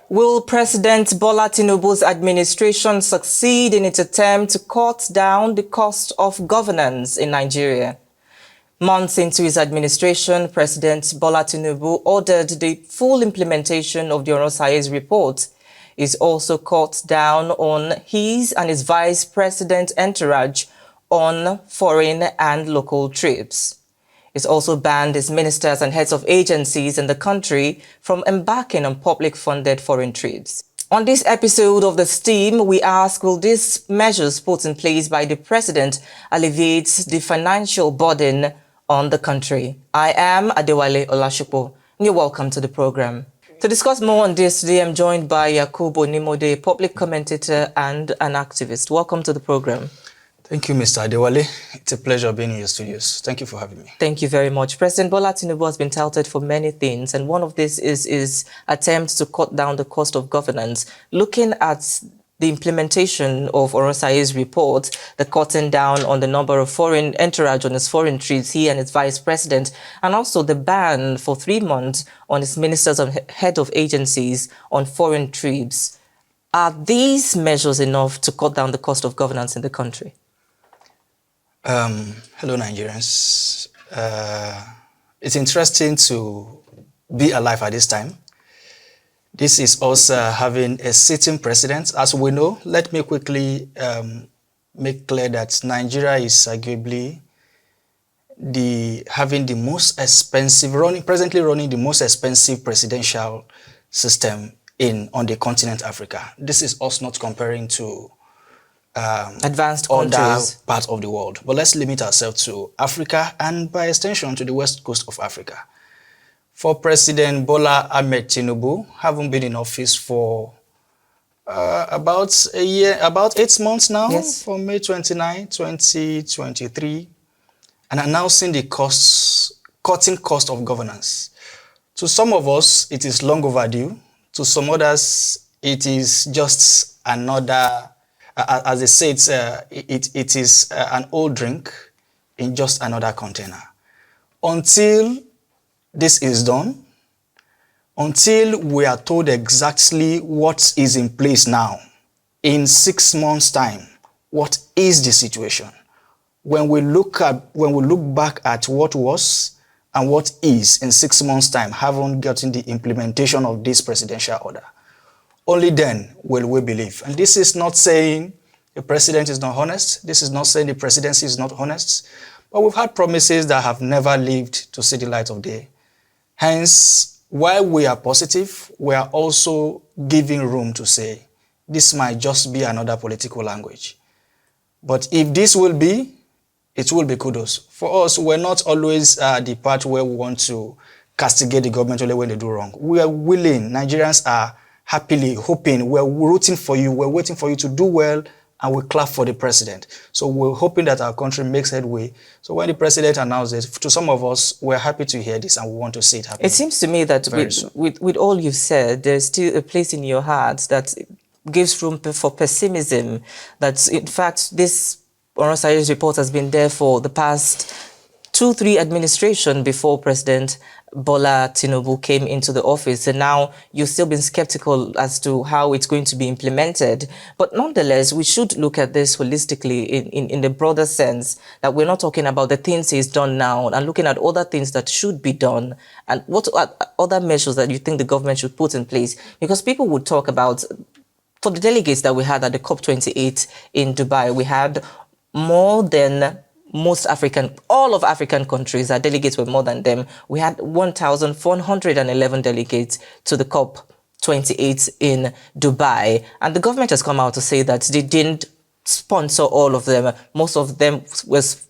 Will President Bola Tinubu's administration succeed in its attempt to cut down the cost of governance in Nigeria? Months into his administration, President Bola Tinubu ordered the full implementation of the Oronsaye's report. He's also cut down on his and his vice president entourage on foreign and local trips. It's also banned his ministers and heads of agencies in the country from embarking on public-funded foreign trips. On this episode of THESTEAM, we ask, will these measures put in place by the president alleviate the financial burden on the country? I am Adewale Olashupo. You're welcome to the program. To discuss more on this today, I'm joined by Yakubu Nimode, public commentator and an activist. Welcome to the program. Thank you, Mr. Adewale. It's a pleasure being in your studios. Thank you for having me. Thank you very much. President Bola Tinubu has been touted for many things, and one of these is his attempt to cut down the cost of governance. Looking at the implementation of Oronsaye's report, the cutting down on the number of foreign entourage on his foreign trips, he and his vice president, and also the ban for 3 months on his ministers and head of agencies on foreign trips. Are these measures enough to cut down the cost of governance in the country? Hello, Nigerians. It's interesting to be alive at this time. This is us having a sitting president. As we know, let me quickly make clear that Nigeria is arguably having the most expensive, presently running the most expensive presidential system on the continent Africa. This is us not comparing to advanced countries, parts of the world. But let's limit ourselves to Africa and by extension to the west coast of Africa. For President Bola Tinubu, having been in office for about a year, about 8 months now, yes, from May 29, 2023, and announcing the cutting cost of governance. To some of us, it is long overdue. To some others, it is just another, as they say, it is an old drink in just another container. Until this is done, until we are told exactly what is in place now, in 6 months' time, what is the situation? When we look back at what was and what is in 6 months' time, haven't gotten the implementation of this presidential order, only then will we believe. And this is not saying the president is not honest. This is not saying the presidency is not honest. But we've had promises that have never lived to see the light of day. Hence, while we are positive, we are also giving room to say this might just be another political language. But if this will be, it will be kudos. For us, we're not always the part where we want to castigate the government only when they do wrong. We are willing. Nigerians are happily hoping. We're rooting for you. We're waiting for you to do well, and we clap for the president. So we're hoping that our country makes headway. So when the president announces it, to some of us, we're happy to hear this and we want to see it happen. It seems to me that with all you've said, there's still a place in your heart that gives room for pessimism, that in fact this Oronsaye's report has been there for the past 2-3 administrations before President Bola Tinubu came into the office, and now you've still been skeptical as to how it's going to be implemented. But nonetheless, we should look at this holistically in the broader sense, that we're not talking about the things he's done now and looking at other things that should be done. And what are other measures that you think the government should put in place? Because people would talk about, for the delegates that we had at the COP28 in Dubai, we had more than all of African countries. Our delegates were more than them. We had 1,411 delegates to the COP28 in Dubai. And the government has come out to say that they didn't sponsor all of them. Most of them was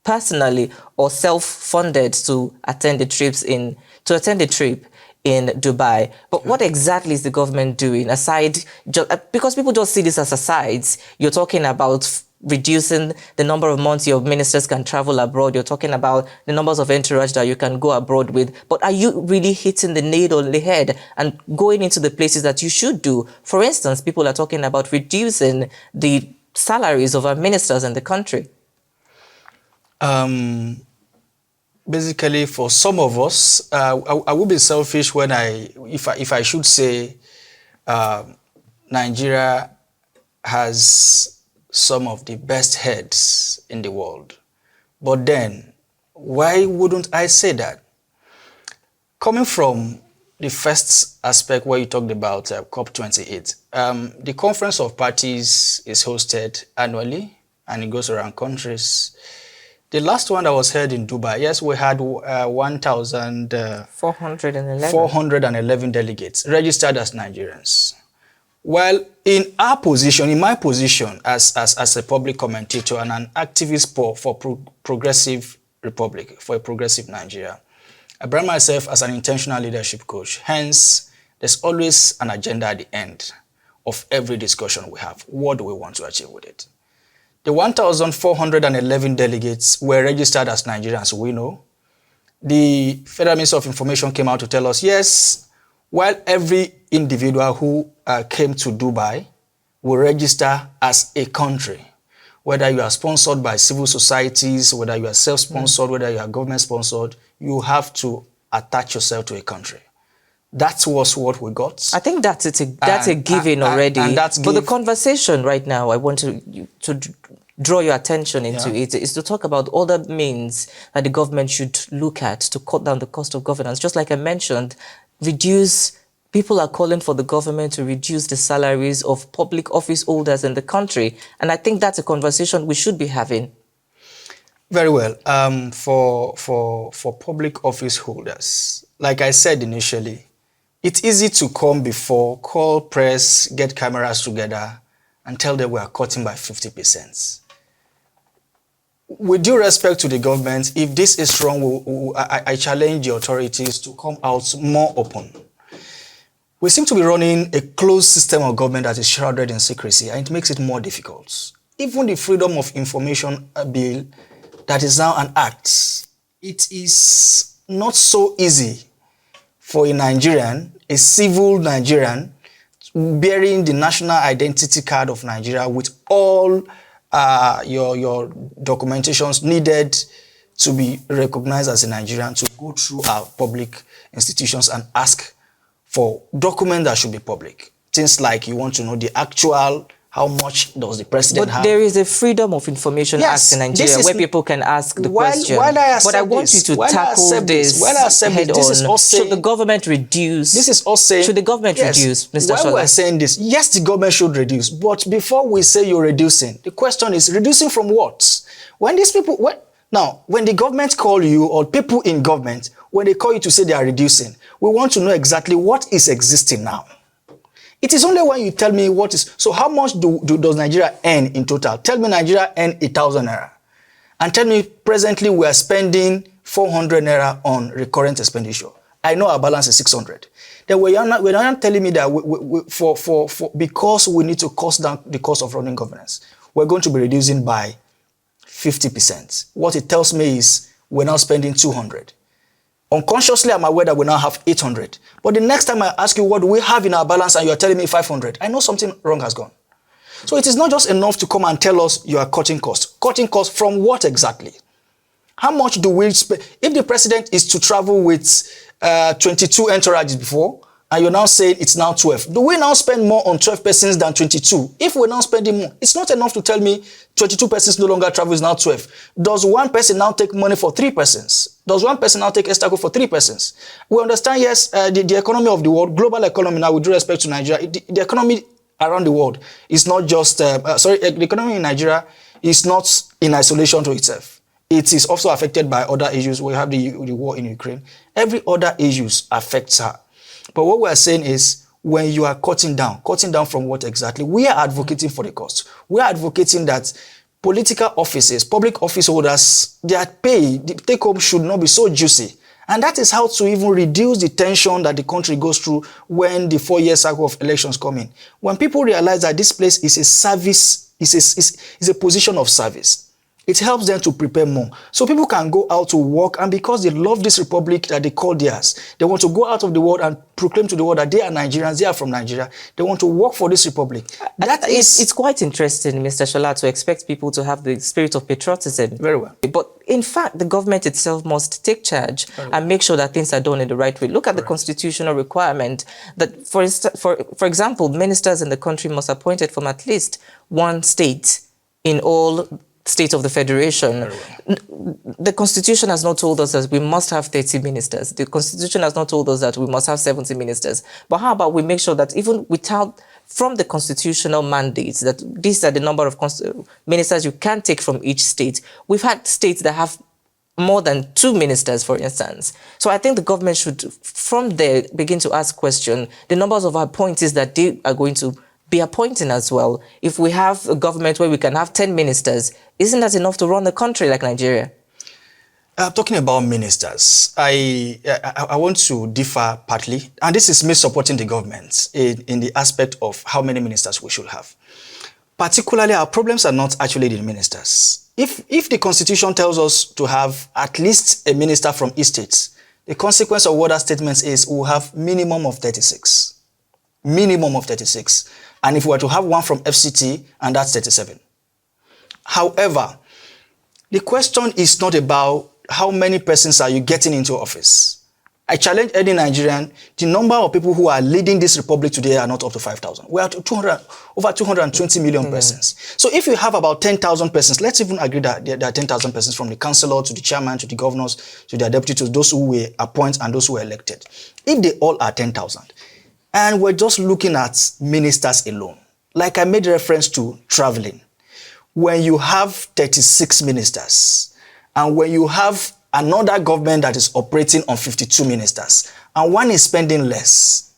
personally or self-funded to attend the trip in Dubai. But what exactly is the government doing aside, because people just see this as asides? You're talking about reducing the number of months your ministers can travel abroad. You're talking about the numbers of entourage that you can go abroad with. But are you really hitting the nail on the head and going into the places that you should do? For instance, people are talking about reducing the salaries of our ministers in the country. Basically, for some of us, I would be selfish when if I should say Nigeria has some of the best heads in the world. But then, why wouldn't I say that? Coming from the first aspect where you talked about COP28, the Conference of Parties is hosted annually and it goes around countries. The last one that was held in Dubai, yes, we had 1,411 delegates registered as Nigerians. Well, in our position, in my position as a public commentator and an activist for progressive republic, for a progressive Nigeria, I brand myself as an intentional leadership coach. Hence, there's always an agenda at the end of every discussion we have. What do we want to achieve with it? The 1,411 delegates were registered as Nigerians, we know. The Federal Ministry of Information came out to tell us, yes, while every individual who came to Dubai will register as a country, whether you are sponsored by civil societies, whether you are self-sponsored, whether you are government-sponsored, you have to attach yourself to a country. That was what we got. I think that's a given already. And that's but the conversation right now, I want to draw your attention into it, is to talk about other means that the government should look at to cut down the cost of governance. Just like I mentioned, people are calling for the government to reduce the salaries of public office holders in the country. And I think that's a conversation we should be having. Very well. For public office holders, like I said initially, it's easy to come before, call press, get cameras together, and tell them we are cutting by 50%. With due respect to the government, if this is wrong, I challenge the authorities to come out more open. We seem to be running a closed system of government that is shrouded in secrecy, and it makes it more difficult. Even the Freedom of Information Bill that is now an act, it is not so easy for a Nigerian, a civil Nigerian, bearing the national identity card of Nigeria with all your documentations needed to be recognized as a Nigerian, to go through our public institutions and ask for documents that should be public. Things like you want to know the actual, how much does the president have? But there is a Freedom of Information Act in Nigeria where people can ask the question. But I want you to tackle this head on. Should the government reduce? This is us saying. Should the government reduce, Mr. Why Shola? we're saying this? Yes, the government should reduce. But before we say you're reducing, the question is reducing from what? When these people, when the government call you, or people in government, when they call you to say they are reducing, we want to know exactly what is existing now. It is only when you tell me what is... So how much does Nigeria earn in total? Tell me Nigeria earn 1,000 naira. And tell me presently we are spending 400 naira on recurrent expenditure. I know our balance is 600. Then we're not telling me that because we need to cost down the cost of running governance, we're going to be reducing by 50%. What it tells me is we're now spending 200. Unconsciously, I'm aware that we now have 800. But the next time I ask you what do we have in our balance and you're telling me 500, I know something wrong has gone. So it is not just enough to come and tell us you are cutting costs. Cutting costs from what exactly? How much do we spend? If the president is to travel with 22 entourages before, and you're now saying it's now 12, do we now spend more on 12 persons than 22? If we're now spending more, it's not enough to tell me 22 persons no longer travel, is now 12. Does one person now take money for 3 persons? Does one person now take extra for 3 persons? We understand, yes, the economy of the world, global economy now, with due respect to Nigeria, the economy around the world is not just, the economy in Nigeria is not in isolation to itself. It is also affected by other issues. We have the war in Ukraine. Every other issues affects her. But what we are saying is, when you are cutting down from what exactly? We are advocating for the cost. We are advocating that political offices, public office holders, their pay, the take home should not be so juicy. And that is how to even reduce the tension that the country goes through when the 4-year cycle of elections come in. When people realize that this place is a service, is a position of service. It helps them to prepare more. So people can go out to work, and because they love this republic that they call theirs, they want to go out of the world and proclaim to the world that they are Nigerians, they are from Nigeria. They want to work for this republic. It's quite interesting, Mr. Shola, to expect people to have the spirit of patriotism. Very well. But in fact, the government itself must take charge and make sure that things are done in the right way. Look at the constitutional requirement that, for example, ministers in the country must be appointed from at least one state in all states of the federation. The constitution has not told us that we must have 30 ministers. The constitution has not told us that we must have 70 ministers. But how about we make sure that even without, from the constitutional mandates, that these are the number of ministers you can take from each state. We've had states that have more than 2 ministers, for instance. So I think the government should, from there, begin to ask questions. The numbers of appointees that they are going to be appointing as well. If we have a government where we can have 10 ministers, isn't that enough to run a country like Nigeria? Talking about ministers, I want to differ partly, and this is me supporting the government in the aspect of how many ministers we should have. Particularly, our problems are not actually the ministers. If the constitution tells us to have at least a minister from each state, the consequence of what that statement is, we'll have minimum of 36. Minimum of 36. And if we were to have one from FCT, and that's 37. However, the question is not about how many persons are you getting into office. I challenge any Nigerian, the number of people who are leading this republic today are not up to 5,000. We are over 220 million persons. So if you have about 10,000 persons, let's even agree that there are 10,000 persons, from the councillor to the chairman to the governors to their deputies, to those who were appointed and those who were elected. If they all are 10,000, and we're just looking at ministers alone, like I made reference to traveling, when you have 36 ministers, and when you have another government that is operating on 52 ministers, and one is spending less,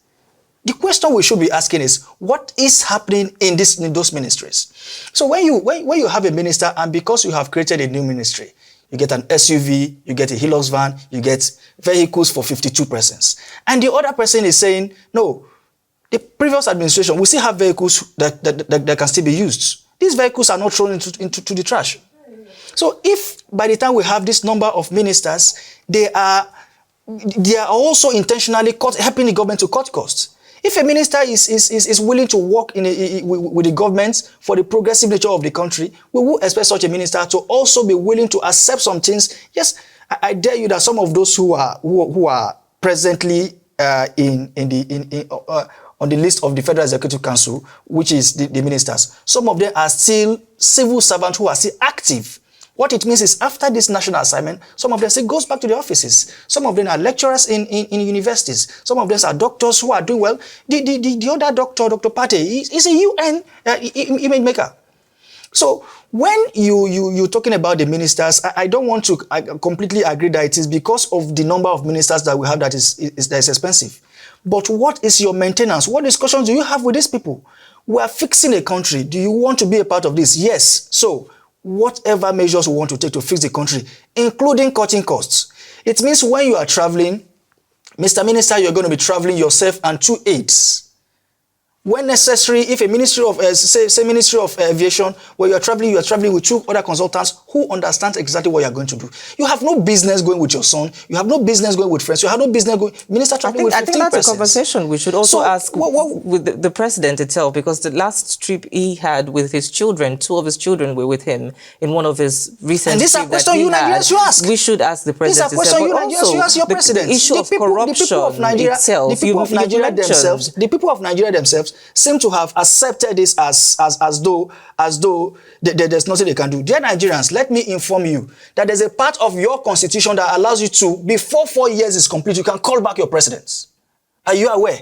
the question we should be asking is, what is happening in those ministries? So when you have a minister, and because you have created a new ministry, you get an SUV, you get a Hilux van, you get vehicles for 52 persons. And the other person is saying, no, the previous administration, we still have vehicles that can still be used. These vehicles are not thrown into the trash. So if by the time we have this number of ministers, they are also intentionally helping the government to cut costs. If a minister is willing to work with the government for the progressive nature of the country, we will expect such a minister to also be willing to accept some things. Yes, I dare you that some of those who are presently on the list of the Federal Executive Council, which is the ministers, some of them are still civil servants who are still active. What it means is, after this national assignment, some of them still goes back to the offices. Some of them are lecturers in universities. Some of them are doctors who are doing well. The other doctor, Dr. Pate, is a UN image maker. So when you're talking about the ministers, I don't want to completely agree that it is because of the number of ministers that we have that is expensive. But what is your maintenance? What discussions do you have with these people? We are fixing a country. Do you want to be a part of this? Yes. So whatever measures we want to take to fix the country, including cutting costs. It means when you are traveling, Mr. Minister, you're going to be traveling yourself and 2 aides. When necessary, if a Ministry of, Ministry of Aviation, where you are traveling with 2 other consultants who understand exactly what you are going to do. You have no business going with your son. You have no business going with friends. You have no business going, Minister traveling with 15 persons. I think that's a conversation we should also ask with the president itself, because the last trip he had with his children, 2 of his children were with him in one of his recent trips that he had. And this is a question you Nigerians should ask. We should ask the president. This is a question you Nigerians should ask your president. The issue of corruption itself. The people of Nigeria themselves seem to have accepted this as though there's nothing they can do. Dear Nigerians, let me inform you that there's a part of your constitution that allows you to, before 4 years is complete, you can call back your presidents. Are you aware?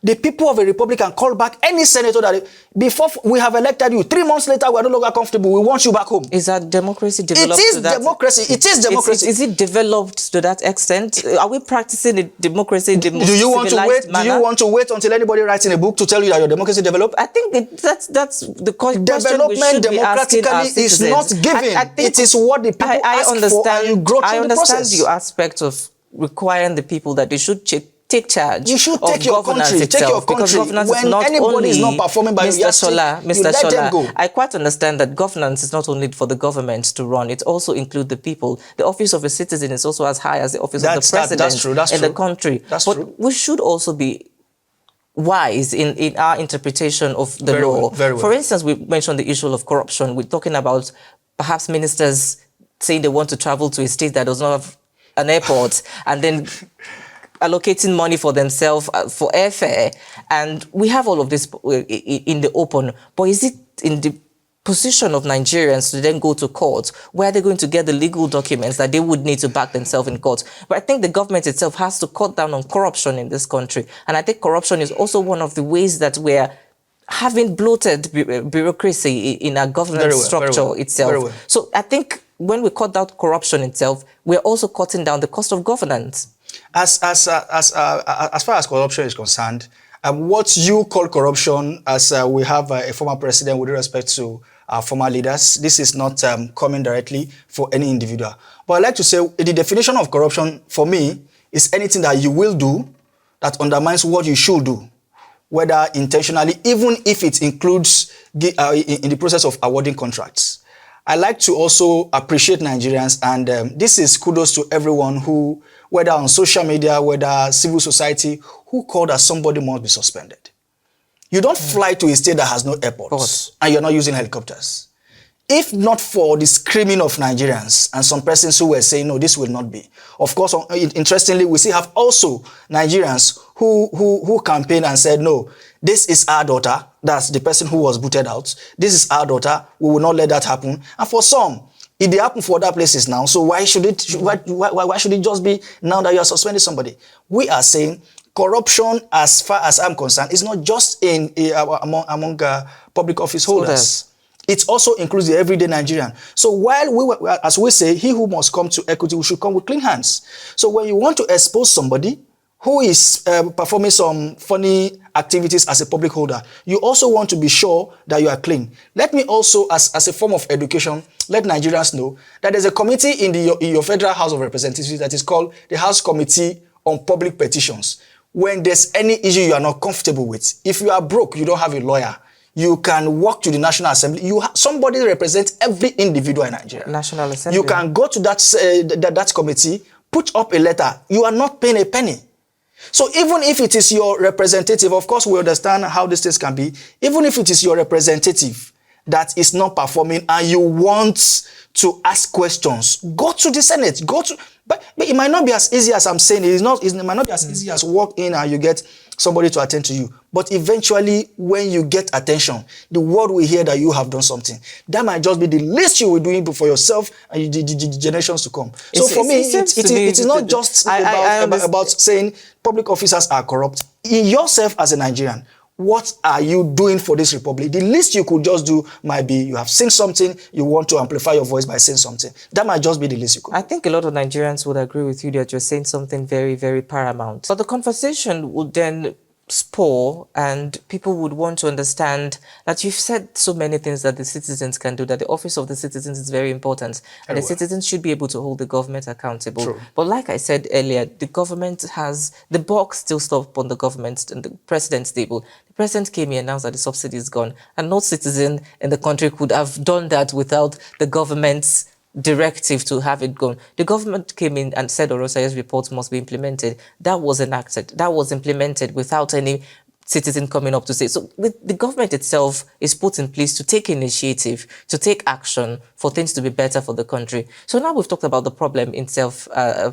The people of a republic can call back any senator that before we have elected you, 3 months later we are no longer comfortable. We want you back home. Is that democracy developed? It is democracy. It is democracy. Is it developed to that extent? Are we practicing a democracy in the most civilized manner? Do you want to wait until anybody writes in a book to tell you that your democracy developed? I think that's the question. Development democratically is not given. It is what the people ask for, and you grow through the process. I understand your aspect of requiring the people that they should take charge You should of take your governance country, itself, take your because country. governance When is not anybody only is not performing by your Mr. yardstick, Shola, you Mr. let them Shola, go. I quite understand that governance is not only for the government to run, it also includes the people. The office of a citizen is also as high as the office of the president That's true. That's in true. the country. That's but true. we should also be wise in our interpretation of the Very law. well, very well. For instance, we mentioned the issue of corruption. We're talking about perhaps ministers saying they want to travel to a state that does not have an airport and then allocating money for themselves for airfare. And we have all of this in the open. But is it in the position of Nigerians to then go to court, where are they going to get the legal documents that they would need to back themselves in court? But I think the government itself has to cut down on corruption in this country. And I think corruption is also one of the ways that we're having bloated bureaucracy in our governance structure itself. So I think when we cut down corruption itself, we're also cutting down the cost of governance. As far as corruption is concerned, what you call corruption, as we have a former president with respect to our former leaders, this is not coming directly for any individual. But I'd like to say the definition of corruption for me is anything that you will do that undermines what you should do, whether intentionally, even if it includes in the process of awarding contracts. I like to also appreciate Nigerians, and this is kudos to everyone who, whether on social media, whether civil society, who called that somebody must be suspended. You don't fly to a state that has no airports and you're not using helicopters. If not for the screaming of Nigerians and some persons who were saying, no, this will not be. Of course, interestingly, we still have also Nigerians who campaigned and said, no, this is our daughter. That's the person who was booted out. This is our daughter. We will not let that happen. And for some, it happened for other places now. So why should it just be now that you are suspending somebody? We are saying corruption, as far as I'm concerned, is not just among public office holders. It also includes the everyday Nigerian. So while as we say, he who must come to equity, we should come with clean hands. So when you want to expose somebody who is performing some funny activities as a public holder, you also want to be sure that you are clean. Let me also, as a form of education, let Nigerians know that there's a committee in your Federal House of Representatives that is called the House Committee on Public Petitions. When there's any issue you are not comfortable with, if you are broke, you don't have a lawyer, you can walk to the National Assembly. Somebody represents every individual in Nigeria. National Assembly. You can go to that committee, put up a letter. You are not paying a penny. So even if it is your representative, of course we understand how these things can be, even if it is your representative that is not performing and you want to ask questions, go to the Senate, but it might not be as easy as I'm saying. It might not be as easy as walk in and you get somebody to attend to you. But eventually, when you get attention, the world will hear that you have done something. That might just be the least you will do for yourself and the generations to come. So for me, it is not just about saying public officers are corrupt. In yourself as a Nigerian, what are you doing for this republic? The least you could just do might be you have seen something, you want to amplify your voice by saying something. That might just be the least you could do. I think a lot of Nigerians would agree with you that you're saying something very, very paramount. But the conversation would then spore and people would want to understand that you've said so many things that the citizens can do, that the office of the citizens is very important and the citizens should be able to hold the government accountable. True. But like I said earlier, the government has, the buck still stopped on the government and the president's table. The president came here and announced that the subsidy is gone, and no citizen in the country could have done that without the government's directive to have it gone. The government came in and said Orosaye's report must be implemented. That was enacted. That was implemented without any citizen coming up to say. So the government itself is put in place to take initiative, to take action for things to be better for the country. So now we've talked about the problem itself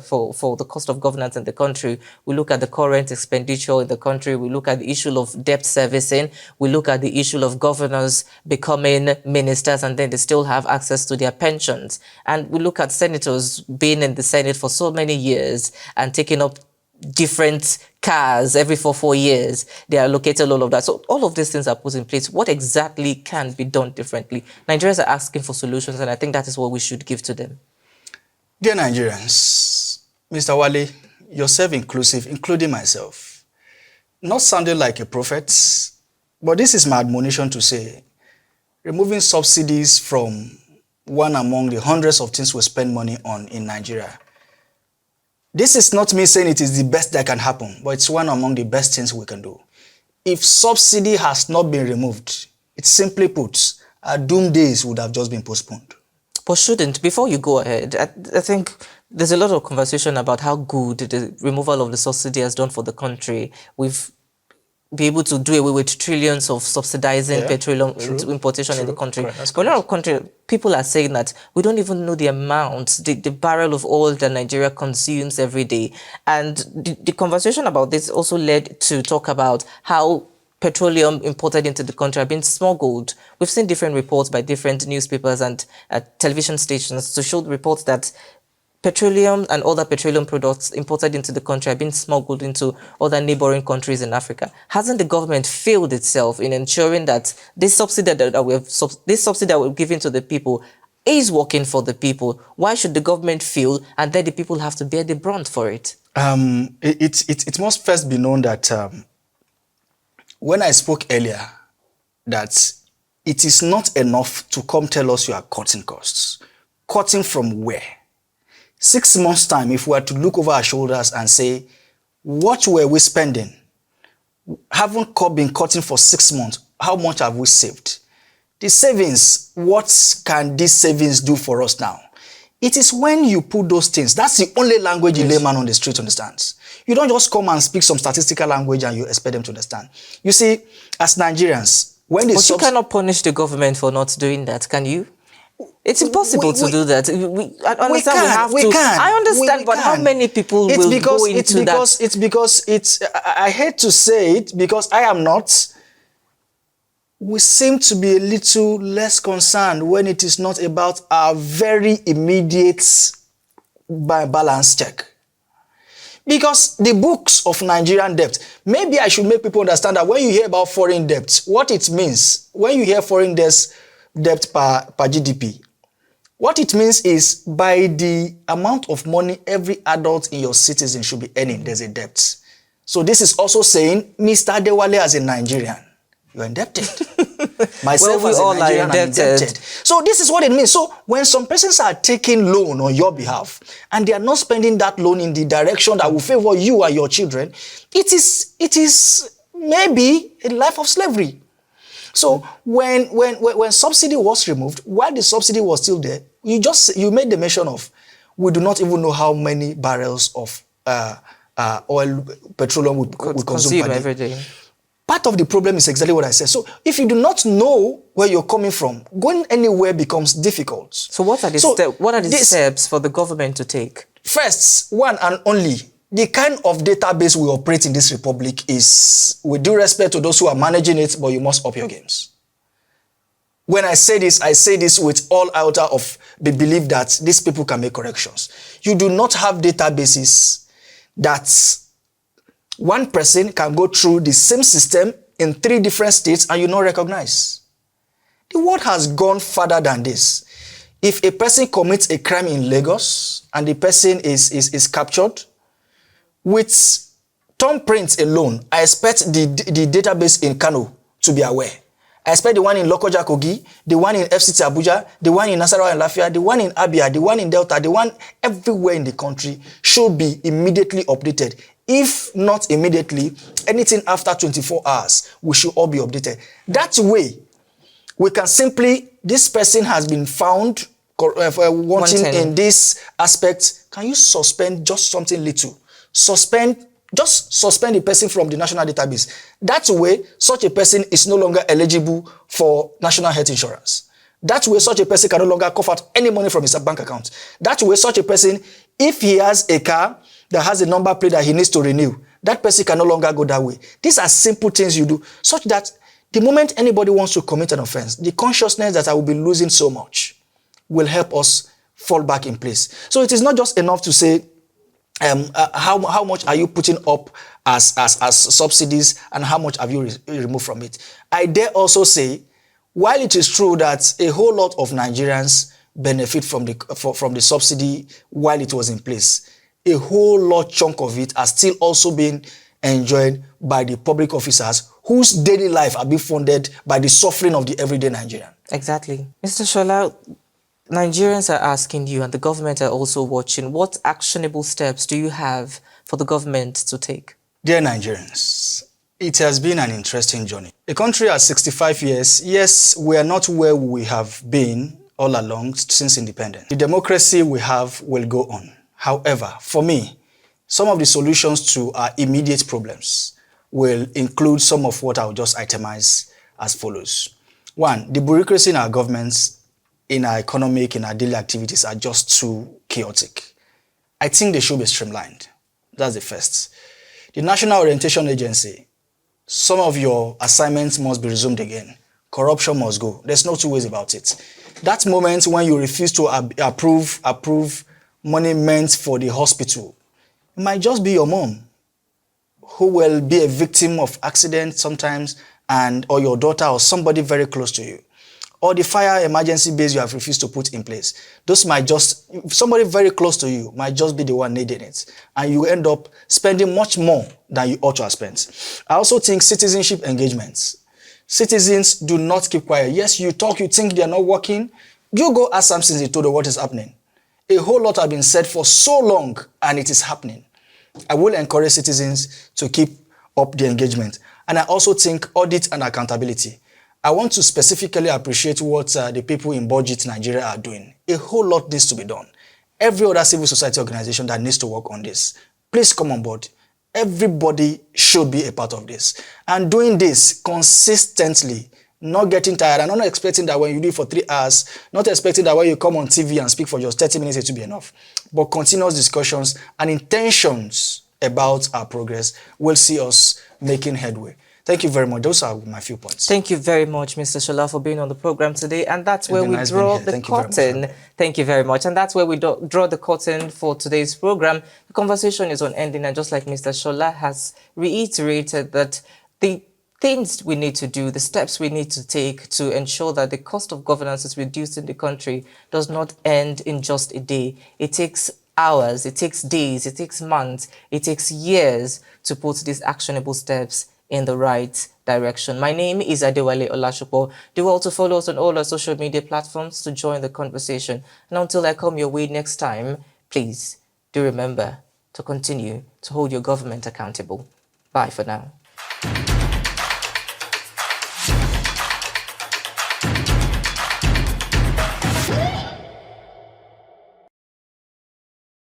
for the cost of governance in the country. We look at the current expenditure in the country. We look at the issue of debt servicing. We look at the issue of governors becoming ministers and then they still have access to their pensions. And we look at senators being in the Senate for so many years and taking up different cars every 4 years. They are allocated all of that. So all of these things are put in place. What exactly can be done differently? Nigerians are asking for solutions, and I think that is what we should give to them. Dear Nigerians, Mr. Wale, yourself inclusive, including myself, not sounding like a prophet, but this is my admonition to say, removing subsidies from one among the hundreds of things we spend money on in Nigeria This is not me saying it is the best that can happen, but it's one among the best things we can do. If subsidy has not been removed, it's simply put, our doom days would have just been postponed. But shouldn't, before you go ahead, I think there's a lot of conversation about how good the removal of the subsidy has done for the country. We've been able to do away with trillions of subsidizing petroleum importation in the country. But a lot of people are saying that we don't even know the amount, the barrel of oil that Nigeria consumes every day. And the conversation about this also led to talk about how petroleum imported into the country have been smuggled. We've seen different reports by different newspapers and television stations to show reports that petroleum and other petroleum products imported into the country have been smuggled into other neighboring countries in Africa. Hasn't the government failed itself in ensuring that this subsidy that we're giving to the people is working for the people? Why should the government fail and then the people have to bear the brunt for it? It must first be known that when I spoke earlier that it is not enough to come tell us you are cutting costs. Cutting from where? 6 months' time, if we were to look over our shoulders and say, what were we spending? Haven't been cutting for 6 months. How much have we saved? The savings, what can these savings do for us now? It is when you put those things, that's the only language a layman on the street understands. You don't just come and speak some statistical language and you expect them to understand. You see, as Nigerians, when But you cannot punish the government for not doing that, can you? It's impossible to do that. I understand we have to. I understand, but how many people will go into that? It's because I hate to say it, because I am not. We seem to be a little less concerned when it is not about our very immediate balance check. Because the books of Nigerian debt, maybe I should make people understand that when you hear about foreign debt, what it means, when you hear foreign debt per GDP, what it means is by the amount of money every adult in your citizen should be earning, there's a debt. So this is also saying, Mr. Adewale as a Nigerian, you're indebted. Myself as a Nigerian, I'm indebted. So this is what it means. So when some persons are taking loan on your behalf and they are not spending that loan in the direction that will favor you and your children, it is maybe a life of slavery. So when subsidy was removed, while the subsidy was still there, you made the mention of, we do not even know how many barrels of oil, petroleum would consume every day. Part of the problem is exactly what I said. So if you do not know where you're coming from, going anywhere becomes difficult. So what are the steps for the government to take? First, one and only, the kind of database we operate in this republic is, with due respect to those who are managing it, but you must up your games. When I say this with all out of the belief that these people can make corrections. You do not have databases that one person can go through the same system in 3 different states and you not recognize. The world has gone further than this. If a person commits a crime in Lagos and the person is captured, with thumbprints alone, I expect the database in Kano to be aware. I expect the one in Lokoja Kogi, the one in FCT Abuja, the one in Nasarawa and Lafia, the one in Abia, the one in Delta, the one everywhere in the country should be immediately updated. If not immediately, anything after 24 hours, we should all be updated. That way, we can simply, this person has been found wanting in this aspect. Can you suspend just something little? Just suspend the person from the national database. That way, such a person is no longer eligible for national health insurance. That way, such a person can no longer cough out any money from his bank account. That way, such a person, if he has a car that has a number plate that he needs to renew, that person can no longer go that way. These are simple things you do, such that the moment anybody wants to commit an offense, the consciousness that I will be losing so much will help us fall back in place. So it is not just enough to say, how much are you putting up as subsidies and how much have you removed from it? I dare also say, while it is true that a whole lot of Nigerians benefit from the subsidy while it was in place, a whole lot chunk of it has still also been enjoyed by the public officers whose daily life are being funded by the suffering of the everyday Nigerian. Exactly. Mr. Shola, Nigerians are asking you, and the government are also watching, what actionable steps do you have for the government to take? Dear Nigerians, it has been an interesting journey. The country has 65 years. Yes, we are not where we have been all along since independence. The democracy we have will go on. However, for me, some of the solutions to our immediate problems will include some of what I'll just itemize as follows. One, the bureaucracy in our governments, in our economic, in our daily activities are just too chaotic. I think they should be streamlined. That's the first. The National Orientation Agency, some of your assignments must be resumed again. Corruption must go. There's no two ways about it. That moment when you refuse to approve money meant for the hospital, it might just be your mom who will be a victim of accident sometimes, or your daughter or somebody very close to you. Or the fire emergency base you have refused to put in place. Those might just, somebody very close to you might just be the one needing it. And you end up spending much more than you ought to have spent. I also think citizenship engagements. Citizens do not keep quiet. Yes, you talk, you think they're not working. You go ask Samson Etodo what is happening. A whole lot have been said for so long and it is happening. I will encourage citizens to keep up the engagement. And I also think audit and accountability. I want to specifically appreciate what the people in Budget Nigeria are doing. A whole lot needs to be done. Every other civil society organization that needs to work on this, please come on board. Everybody should be a part of this. And doing this consistently, not getting tired, and not expecting that when you do it for 3 hours, not expecting that when you come on TV and speak for just 30 minutes, it will be enough. But continuous discussions and intentions about our progress will see us making headway. Thank you very much. Those are my few points. Thank you very much, Mr. Shola, for being on the program today. And that's where we draw the curtain. Thank you very much. And that's where we draw the curtain for today's program. The conversation is on ending. And just like Mr. Shola has reiterated that the things we need to do, the steps we need to take to ensure that the cost of governance is reduced in the country does not end in just a day. It takes hours, it takes days, it takes months, it takes years to put these actionable steps in the right direction. My name is Adewale Olashopo. Do well to follow us on all our social media platforms to join the conversation. And until I come your way next time, please do remember to continue to hold your government accountable. Bye for now.